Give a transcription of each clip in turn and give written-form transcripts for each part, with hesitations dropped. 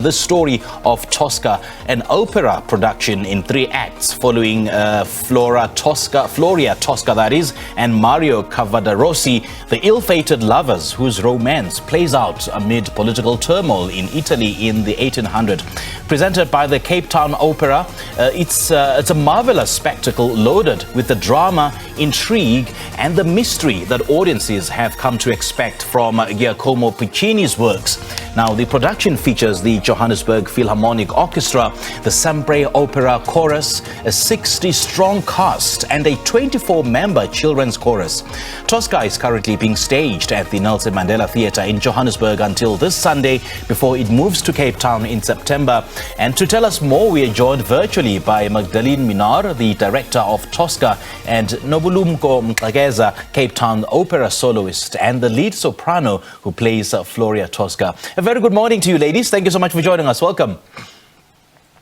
The story of Tosca, an opera production in 3 acts following Floria Tosca that is, and Mario Cavaradossi, the ill-fated lovers whose romance plays out amid political turmoil in Italy in the 1800s. Presented by the Cape Town Opera, it's a marvelous spectacle loaded with the drama, intrigue and the mystery that audiences have come to expect from Giacomo Puccini's works. Now, the production features the Johannesburg Philharmonic Orchestra, the Sempre Opera Chorus, a 60-strong cast and a 24-member children's chorus. Tosca is currently being staged at the Nelson Mandela Theatre in Johannesburg until this Sunday before it moves to Cape Town in September. And to tell us more, we are joined virtually by Magdalene Minnaar, the director of Tosca and Nobulumko Mngxekeza, Cape Town Opera Soloist, and the lead soprano who plays Floria Tosca. A very good morning to you, ladies. Thank you so much for joining us. Welcome.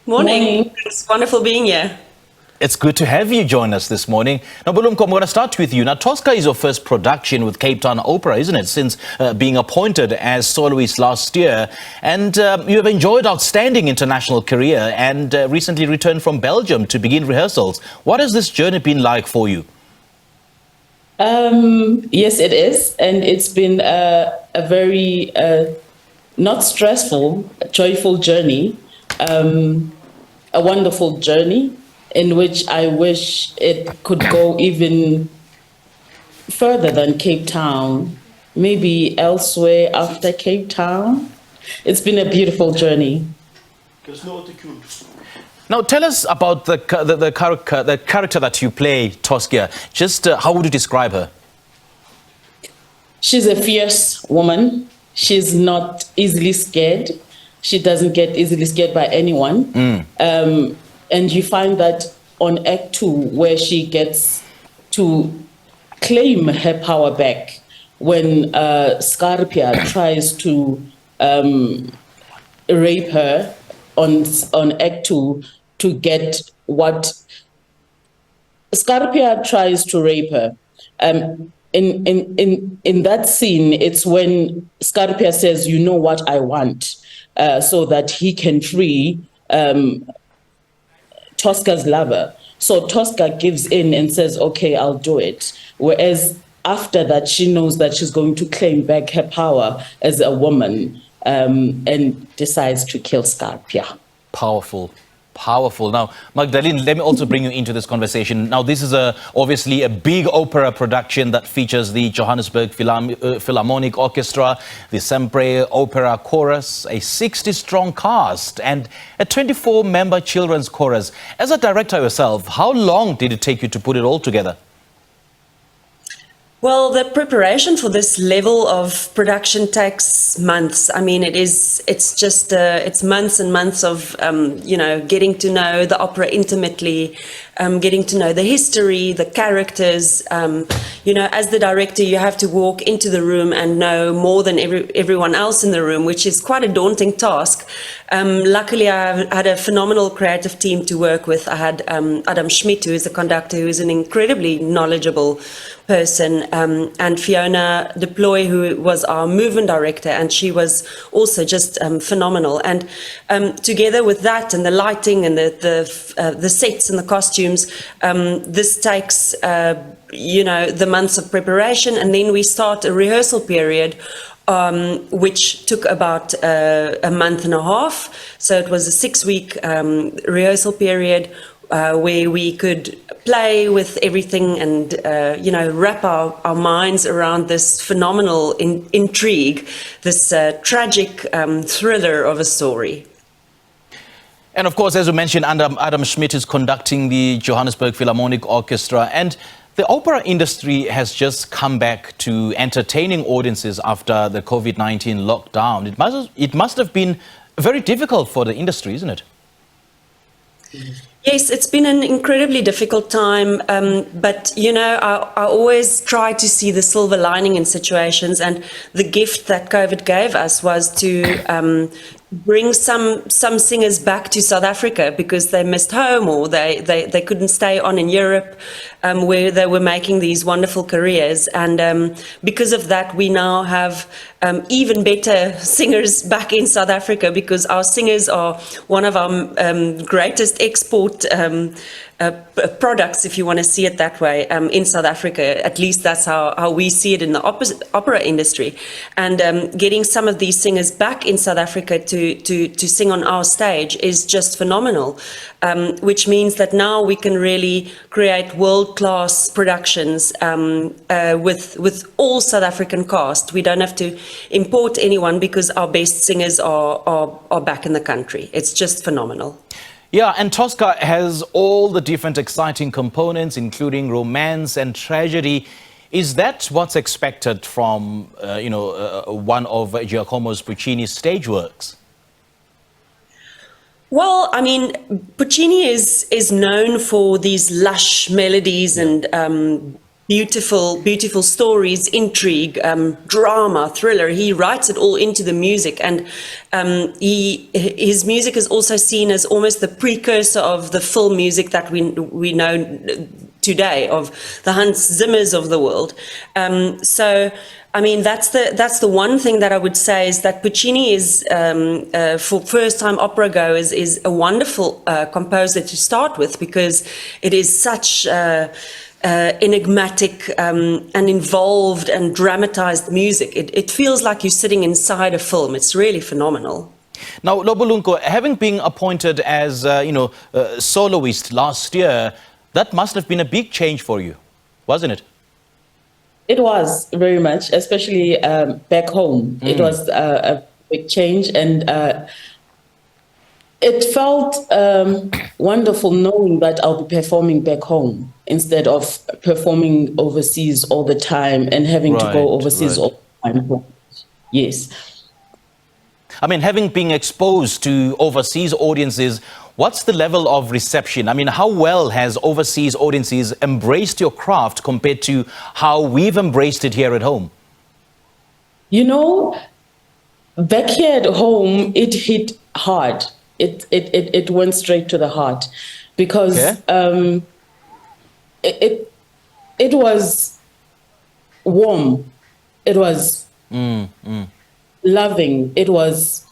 Morning. It's wonderful being here. It's good to have you join us this morning. Now, Nobulumko, I'm going to start with you. Now, Tosca is your first production with Cape Town Opera, isn't it, since being appointed as soloist last year. And you have enjoyed outstanding international career and recently returned from Belgium to begin rehearsals. What has this journey been like for you? Yes, it is. And it's been a very not stressful, joyful journey, a wonderful journey in which I wish it could go even further than Cape Town, maybe elsewhere after Cape Town. It's been a beautiful journey. Now, tell us about the character that you play, Tosca. Just how would you describe her? She's a fierce woman. She's not easily scared. She doesn't get easily scared by anyone. And you find that on Act 2, where she gets to claim her power back when Scarpia tries to rape her on Act 2 to get what Scarpia tries to rape her. In that scene, it's when Scarpia says, "You know what I want," so that he can free Tosca's lover. So Tosca gives in and says, "Okay, I'll do it." Whereas after that, she knows that she's going to claim back her power as a woman and decides to kill Scarpia. Powerful. Powerful. Now, Magdalene, let me also bring you into this conversation. Now, this is obviously a big opera production that features the Johannesburg Philharmonic Orchestra, the Sempre Opera Chorus, a 60-strong cast, and a 24-member children's chorus. As a director yourself, how long did it take you to put it all together? Well, the preparation for this level of production takes months. I mean, it's months and months of, getting to know the opera intimately, getting to know the history, the characters. As the director, you have to walk into the room and know more than everyone else in the room, which is quite a daunting task. Luckily, I had a phenomenal creative team to work with. I had Adam Schmidt, who is a conductor, who is an incredibly knowledgeable person, and Fiona Deploy, who was our movement director, and she was also just phenomenal. And together with that and the lighting and the sets and the costumes, this takes the months of preparation, and then we start a rehearsal period which took about a month and a half. So it was a 6-week rehearsal period where we could play with everything and, wrap our minds around this phenomenal intrigue, this tragic thriller of a story. And of course, as you mentioned, Adam Schmidt is conducting the Johannesburg Philharmonic Orchestra, and the opera industry has just come back to entertaining audiences after the COVID-19 lockdown. It must have been very difficult for the industry, isn't it? Yes, it's been an incredibly difficult time, but, I always try to see the silver lining in situations, and the gift that COVID gave us was to bring some singers back to South Africa because they missed home or they couldn't stay on in Europe. where they were making these wonderful careers. And because of that, we now have even better singers back in South Africa, because our singers are one of our greatest export products, if you want to see it that way, in South Africa. At least that's how we see it in the opera industry. And getting some of these singers back in South Africa to sing on our stage is just phenomenal, which means that now we can really create world-class productions with all South African cast. We don't have to import anyone, because our best singers are back in the country. It's just phenomenal. Yeah, and TOSCA has all the different exciting components, including romance and tragedy. Is that what's expected from, one of Giacomo Puccini's stage works? Well, I mean, Puccini is known for these lush melodies and beautiful stories, intrigue, drama, thriller. He writes it all into the music, and his music is also seen as almost the precursor of the film music that we know today, of the Hans Zimmers of the world. So, I mean, that's the one thing that I would say, is that Puccini is, for first-time opera goers, is a wonderful composer to start with, because it is such enigmatic and involved and dramatized music. It feels like you're sitting inside a film. It's really phenomenal. Now, Nobulumko, having been appointed as soloist last year, that must have been a big change for you, wasn't it? It was very much, especially back home. It was a big change, and it felt wonderful knowing that I'll be performing back home instead of performing overseas all the time and having to go overseas all the time. Yes. I mean, having been exposed to overseas audiences, what's the level of reception? I mean, how well has overseas audiences embraced your craft compared to how we've embraced it here at home? You know, back here at home, it hit hard. It went straight to the heart, because it was warm. It was loving. It was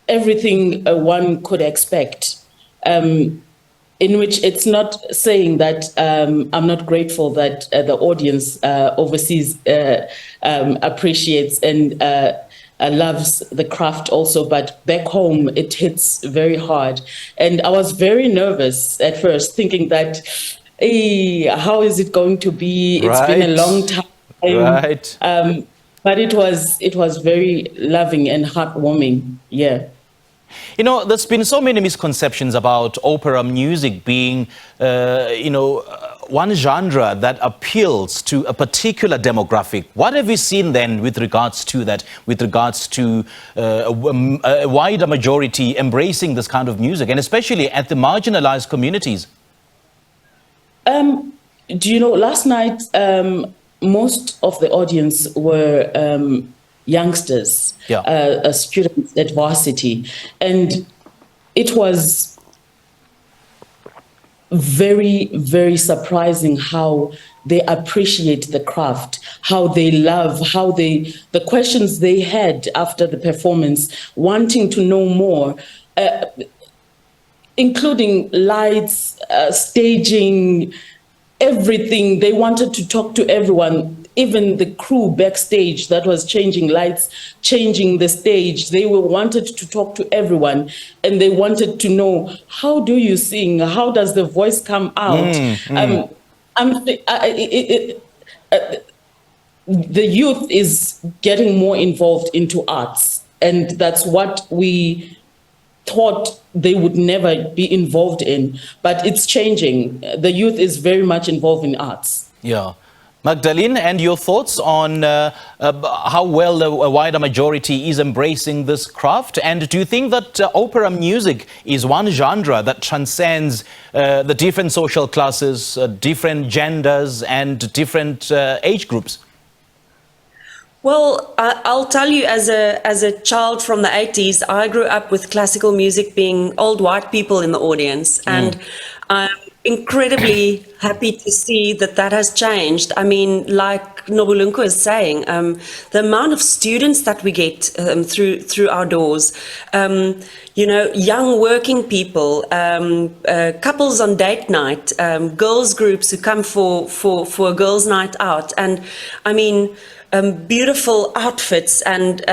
everything one could expect, in which it's not saying that I'm not grateful that the audience overseas appreciates and loves the craft also, but back home it hits very hard. And I was very nervous at first, thinking that, hey, how is it going to be? It's been a long time. Right. But it was very loving and heartwarming. Yeah. You know, there's been so many misconceptions about opera music being, one genre that appeals to a particular demographic. What have you seen then with regards to that, with regards to a wider majority embracing this kind of music, and especially at the marginalized communities? Do you know, last night, most of the audience were youngsters, students at varsity, and it was very, very surprising how they appreciate the craft, how they love, the questions they had after the performance, wanting to know more, including lights, staging, everything. They wanted to talk to everyone, even the crew backstage that was changing lights, changing the stage. They wanted to talk to everyone, and they wanted to know, how do you sing? How does the voice come out? The youth is getting more involved into arts, and that's what we thought they would never be involved in, but it's changing. The youth is very much involved in arts. Yeah. Magdalene, and your thoughts on how well a wider majority is embracing this craft? And do you think that opera music is one genre that transcends the different social classes, different genders, and different age groups? Well, I'll tell you, as a child from the 80s, I grew up with classical music being old white people in the audience. And incredibly happy to see that has changed. I mean, like Nobulumko is saying, the amount of students that we get through our doors, young working people, couples on date night, girls groups who come for a girls' night out, and I mean, beautiful outfits, and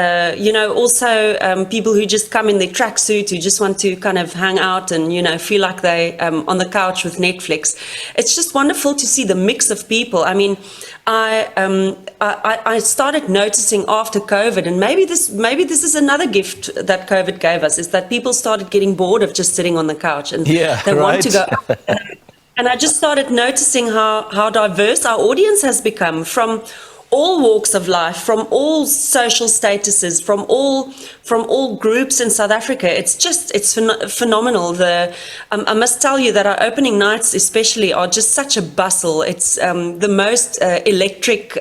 also people who just come in their tracksuit, who just want to kind of hang out and feel like they on the couch with Netflix. It's just wonderful to see the mix of people. I mean, I started noticing after COVID, and maybe this is another gift that COVID gave us, is that people started getting bored of just sitting on the couch, and they want to go. And I just started noticing how diverse our audience has become, from all walks of life, from all social statuses, from all groups in South Africa. It's phenomenal. I must tell you that our opening nights especially are just such a bustle. It's the most electric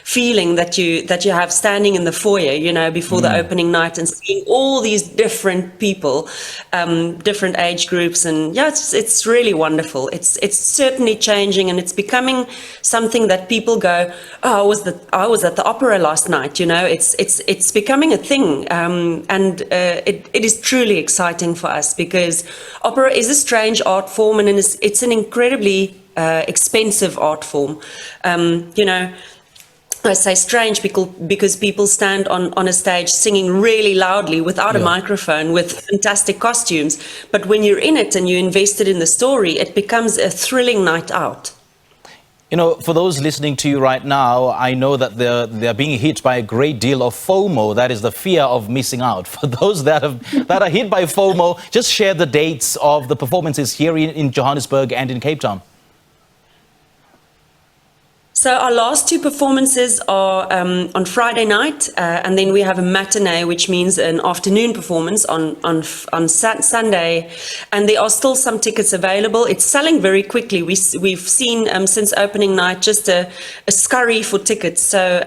feeling that you have standing in the foyer, before the opening night, and seeing all these different people, different age groups, and it's really wonderful. It's certainly changing, and it's becoming something that people go, oh, I was at the opera last night. It's becoming a thing, and it is truly exciting for us, because opera is a strange art form, and it's an incredibly expensive art form. I say strange because people stand on a stage singing really loudly without a microphone, with fantastic costumes. But when you're in it and you're invested in the story, it becomes a thrilling night out. For those listening to you right now, I know that they're being hit by a great deal of FOMO. That is the fear of missing out. For those that are hit by FOMO, just share the dates of the performances here in Johannesburg and in Cape Town. So our last two performances are on Friday night, and then we have a matinee, which means an afternoon performance on Sunday, and there are still some tickets available. It's selling very quickly. We've seen since opening night just a scurry for tickets. So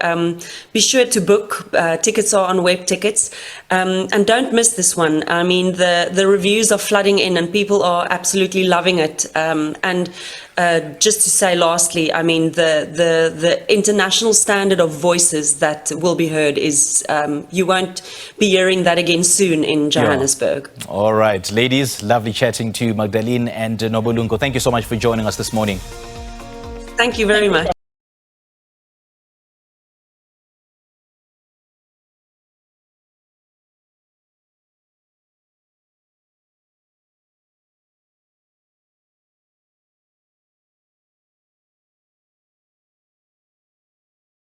be sure to book. Tickets are on web tickets, and don't miss this one. I mean, the reviews are flooding in, and people are absolutely loving it. And just to say lastly, I mean, the international standard of voices that will be heard is, you won't be hearing that again soon in Johannesburg. Yeah. All right, ladies, lovely chatting to Magdalene and Nobulumko. Thank you so much for joining us this morning. Thank you very much.